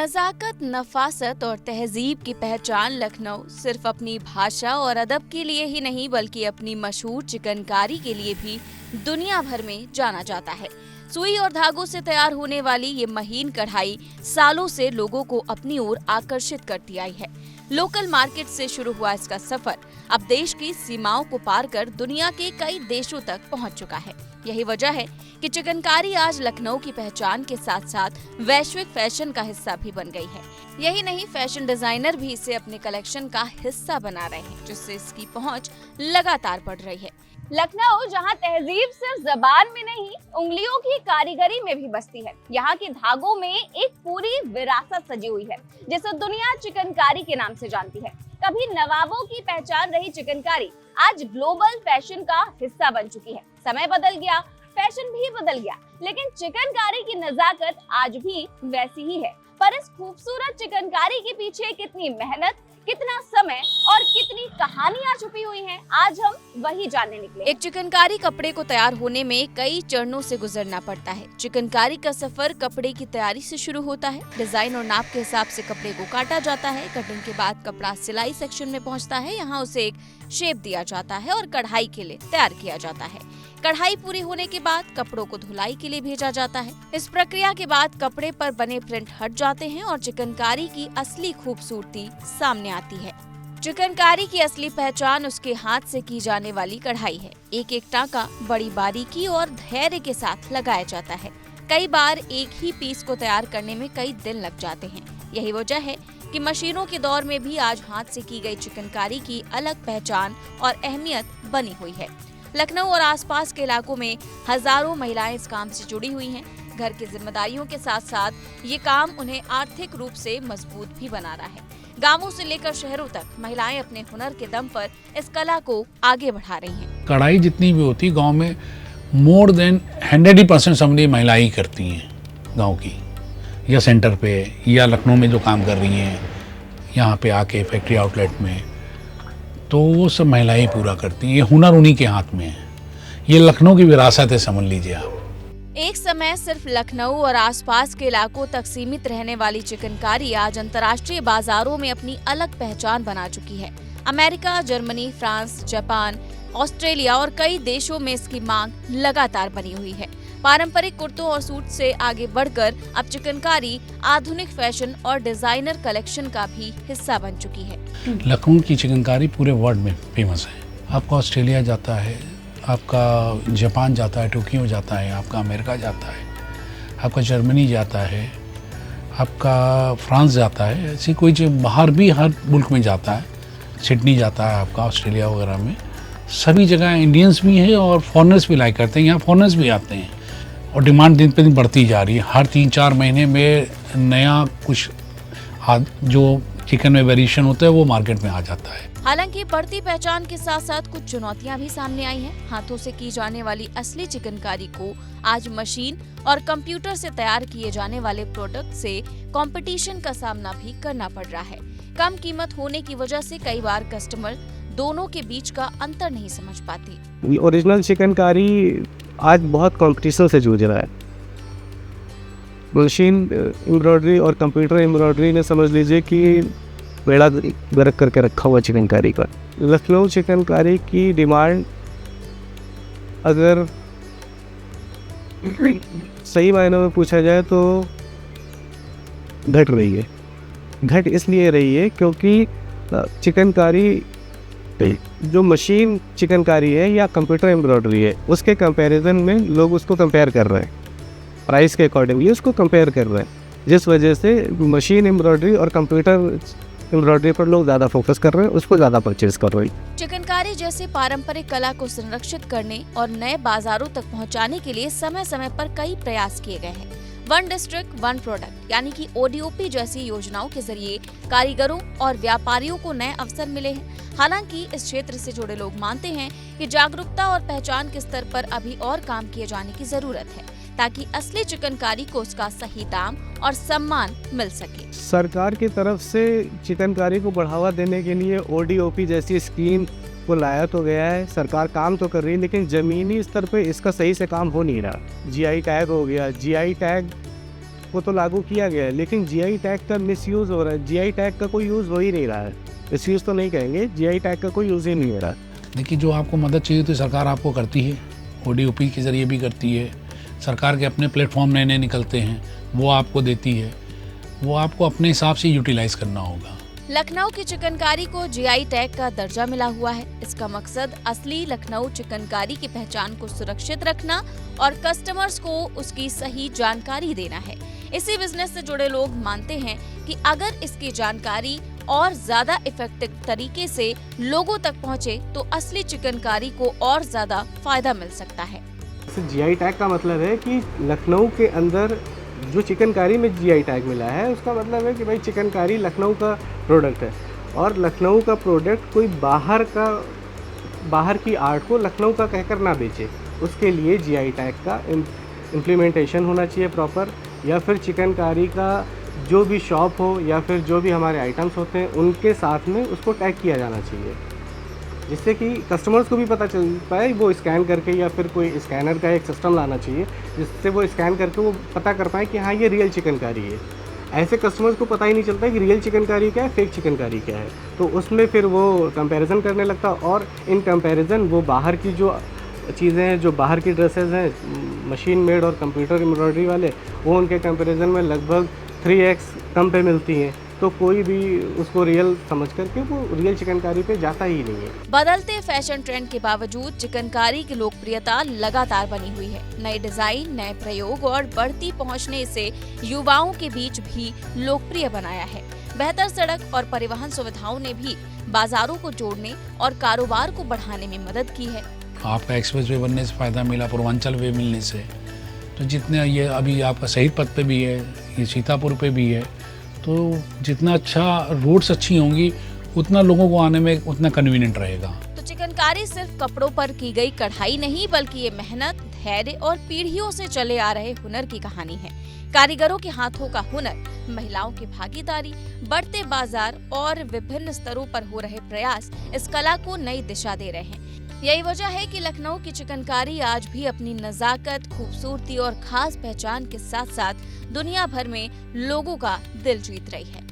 नज़ाकत, नफासत और तहजीब की पहचान लखनऊ सिर्फ अपनी भाषा और अदब के लिए ही नहीं बल्कि अपनी मशहूर चिकनकारी के लिए भी दुनिया भर में जाना जाता है। सुई और धागों से तैयार होने वाली ये महीन कढ़ाई सालों से लोगों को अपनी ओर आकर्षित करती आई है। लोकल मार्केट से शुरू हुआ इसका सफर अब देश की सीमाओं को पार कर दुनिया के कई देशों तक पहुंच चुका है। यही वजह है कि चिकनकारी आज लखनऊ की पहचान के साथ साथ वैश्विक फैशन का हिस्सा भी बन गई है। यही नहीं, फैशन डिजाइनर भी इसे अपने कलेक्शन का हिस्सा बना रहे हैं, जिससे इसकी पहुंच लगातार बढ़ रही है। लखनऊ जहां तहजीब सिर्फ जबान में नहीं, उंगलियों की कारीगरी में भी बसती है। यहाँ के धागों में एक पूरी विरासत सजी हुई है, जिसे दुनिया चिकनकारी के नाम से जानती है। कभी नवाबों की पहचान रही चिकनकारी आज ग्लोबल फैशन का हिस्सा बन चुकी है। समय बदल गया, फैशन भी बदल गया, लेकिन चिकनकारी की नजाकत आज भी वैसी ही है। पर इस खूबसूरत चिकनकारी के पीछे कितनी मेहनत, कितना समय और कितनी कहानियां छुपी हुई हैं, आज हम वही जानने निकले। एक चिकनकारी कपड़े को तैयार होने में कई चरणों से गुजरना पड़ता है। चिकनकारी का सफर कपड़े की तैयारी से शुरू होता है। डिजाइन और नाप के हिसाब से कपड़े को काटा जाता है। कटिंग के बाद कपड़ा सिलाई सेक्शन में पहुंचता है। यहाँ उसे एक शेप दिया जाता है और कढ़ाई के लिए तैयार किया जाता है। कढ़ाई पूरी होने के बाद कपड़ों को धुलाई के लिए भेजा जाता है। इस प्रक्रिया के बाद कपड़े पर बने प्रिंट हट जाते हैं और चिकनकारी की असली खूबसूरती सामने आती है। चिकनकारी की असली पहचान उसके हाथ से की जाने वाली कढ़ाई है। एक एक टांका बड़ी बारीकी और धैर्य के साथ लगाया जाता है। कई बार एक ही पीस को तैयार करने में कई दिन लग जाते हैं। यही वजह है कि मशीनों के दौर में भी आज हाथ से की गई चिकनकारी की अलग पहचान और अहमियत बनी हुई है। लखनऊ और आसपास के इलाकों में हजारों महिलाएं इस काम से जुड़ी हुई हैं। घर की जिम्मेदारियों के साथ साथ ये काम उन्हें आर्थिक रूप से मजबूत भी बना रहा है। गांवों से लेकर शहरों तक महिलाएं अपने हुनर के दम पर इस कला को आगे बढ़ा रही हैं। कढ़ाई जितनी भी होती गांव में मोर देन 100% समझिए महिला ही करती हैं गांव की, या सेंटर पे या लखनऊ में जो काम कर रही हैं यहाँ पे आके फैक्ट्री आउटलेट में, तो वो सब महिलाएं पूरा करती हैं। ये हुनर उन्हीं के हाथ में है। ये लखनऊ की विरासत है, समझ लीजिए आप। एक समय सिर्फ लखनऊ और आसपास के इलाकों तक सीमित रहने वाली चिकनकारी आज अंतर्राष्ट्रीय बाजारों में अपनी अलग पहचान बना चुकी है। America, Germany, France, Japan, Australia और कई देशों में इसकी मांग लगातार बनी हुई है। पारंपरिक कुर्तों और सूट से आगे बढ़कर अब चिकनकारी आधुनिक फैशन और डिजाइनर कलेक्शन का भी हिस्सा बन चुकी है। लखनऊ की चिकनकारी पूरे वर्ल्ड में फेमस है। आपका ऑस्ट्रेलिया जाता है, आपका जापान जाता है, टोक्यो जाता है, आपका अमेरिका जाता है, आपका जर्मनी जाता है, आपका फ्रांस जाता है। ऐसी कोई जो बाहर भी हर मुल्क में जाता है। सिडनी जाता है आपका, ऑस्ट्रेलिया वगैरह में सभी जगह इंडियंस भी हैं और फॉरेनर्स भी लाइक करते हैं। यहाँ फॉरेनर्स भी आते हैं और डिमांड दिन पे दिन बढ़ती जा रही है। हर 3-4 महीने में नया कुछ जो चिकन में वेरिएशन होता है वो मार्केट में आ जाता है। हालांकि बढ़ती पहचान के साथ साथ कुछ चुनौतियां भी सामने आई हैं। हाथों से की जाने वाली असली चिकनकारी को आज मशीन और कंप्यूटर से तैयार किए जाने वाले प्रोडक्ट से कंपटीशन का सामना भी करना पड़ रहा है। कम कीमत होने की वजह से कई बार कस्टमर दोनों के बीच का अंतर नहीं समझ पाती। ओरिजिनल चिकनकारी आज बहुत कंपटीशन से जूझ रहा है। मशीन एम्ब्रॉयडरी और कंप्यूटर एम्ब्रॉयडरी ने समझ लीजिए कि बेड़ा गर्क करके रखा हुआ चिकनकारी का। लखनऊ चिकनकारी की डिमांड अगर सही मायनों में पूछा जाए तो घट रही है। घट इसलिए रही है क्योंकि चिकनकारी जो मशीन चिकनकारी है या कंप्यूटर एम्ब्रॉयडरी है, उसके कंपैरिजन में लोग उसको कंपेयर कर रहे हैं, प्राइस के अकॉर्डिंगली उसको कंपेयर कर रहे हैं, जिस वजह से मशीन एम्ब्रॉयडरी और कंप्यूटर एम्ब्रॉयडरी पर लोग ज़्यादा फोकस कर रहे हैं, उसको ज़्यादा परचेज कर रहे हैं। चिकनकारी जैसे पारंपरिक कला को संरक्षित करने और नए बाजारों तक पहुंचाने के लिए समय समय पर कई प्रयास किए गए हैं। वन डिस्ट्रिक्ट वन प्रोडक्ट यानी कि ODOP जैसी योजनाओं के जरिए कारीगरों और व्यापारियों को नए अवसर मिले हैं। हालांकि इस क्षेत्र से जुड़े लोग मानते हैं कि जागरूकता और पहचान के स्तर पर अभी और काम किए जाने की जरूरत है, ताकि असली चिकनकारी को उसका सही दाम और सम्मान मिल सके। सरकार की तरफ से चिकनकारी को बढ़ावा देने के लिए ODOP जैसी स्कीम को लाया तो गया है। सरकार काम तो कर रही है, लेकिन ज़मीनी स्तर पे इसका सही से काम हो नहीं रहा। GI टैग हो गया, GI टैग वो तो लागू किया गया है, लेकिन जीआई टैग का मिसयूज़ हो रहा है। जीआई टैग का कोई यूज़ हो ही नहीं रहा है। मिसयूज़ तो नहीं कहेंगे, जीआई टैग का कोई यूज़ ही नहीं हो रहा। देखिए, जो आपको मदद चाहिए तो सरकार आपको करती है, ODOP के ज़रिए भी करती है। सरकार के अपने प्लेटफॉर्म नए नए निकलते हैं, वो आपको देती है। वो आपको अपने हिसाब से यूटिलाइज़ करना होगा। लखनऊ की चिकनकारी को जीआई टैग का दर्जा मिला हुआ है। इसका मकसद असली लखनऊ चिकनकारी की पहचान को सुरक्षित रखना और कस्टमर्स को उसकी सही जानकारी देना है। इसी बिजनेस से जुड़े लोग मानते हैं कि अगर इसकी जानकारी और ज्यादा इफेक्टिव तरीके से लोगों तक पहुंचे तो असली चिकनकारी को और ज्यादा फायदा मिल सकता है। जीआई टैग का मतलब है कि लखनऊ के अंदर जो चिकनकारी में जीआई टैग मिला है, उसका मतलब है कि भाई चिकनकारी लखनऊ का प्रोडक्ट है और लखनऊ का प्रोडक्ट कोई बाहर की आर्ट को लखनऊ का कहकर ना बेचे। उसके लिए जीआई टैग का इम्प्लीमेंटेशन होना चाहिए प्रॉपर, या फिर चिकनकारी का जो भी शॉप हो या फिर जो भी हमारे आइटम्स होते हैं उनके साथ में उसको टैग किया जाना चाहिए, जिससे कि कस्टमर्स को भी पता चल पाए। वो स्कैन करके या फिर कोई स्कैनर का एक सिस्टम लाना चाहिए जिससे वो स्कैन करके वो पता कर पाए कि हाँ ये रियल चिकनकारी है। ऐसे कस्टमर्स को पता ही नहीं चलता कि रियल चिकनकारी क्या है, फेक चिकनकारी क्या है। तो उसमें फिर वो कंपैरिजन करने लगता और इन कंपैरिजन वो बाहर की जो चीज़ें हैं, जो बाहर की ड्रेसेस हैं मशीन मेड और कंप्यूटर एम्ब्रॉयडरी वाले, वो उनके कंपैरिजन में लगभग 3x कम पे मिलती हैं। तो कोई भी उसको रियल समझ करके वो रियल चिकनकारी पे जाता ही नहीं है। बदलते फैशन ट्रेंड के बावजूद चिकनकारी की लोकप्रियता लगातार बनी हुई है। नए डिजाइन, नए प्रयोग और बढ़ती पहुंच ने इसे युवाओं के बीच भी लोकप्रिय बनाया है। बेहतर सड़क और परिवहन सुविधाओं ने भी बाजारों को जोड़ने और कारोबार को बढ़ाने में मदद की है। आपका एक्सप्रेस वे बनने से फ़ायदा मिला, पूर्वांचल वे मिलने से, तो जितने ये अभी आपका शहीद पथ पे भी है, ये सीतापुर पे भी है, तो जितना अच्छा रोड्स अच्छी होंगी उतना लोगों को आने में उतना कन्वीनियंट रहेगा। तो चिकनकारी सिर्फ कपड़ों पर की गई कढ़ाई नहीं, बल्कि ये मेहनत, धैर्य और पीढ़ियों से चले आ रहे हुनर की कहानी है। कारीगरों के हाथों का हुनर, महिलाओं की भागीदारी, बढ़ते बाजार और विभिन्न स्तरों पर हो रहे प्रयास इस कला को नई दिशा दे रहे हैं। यही वजह है कि लखनऊ की चिकनकारी आज भी अपनी नजाकत, खूबसूरती और खास पहचान के साथ साथ दुनिया भर में लोगों का दिल जीत रही है।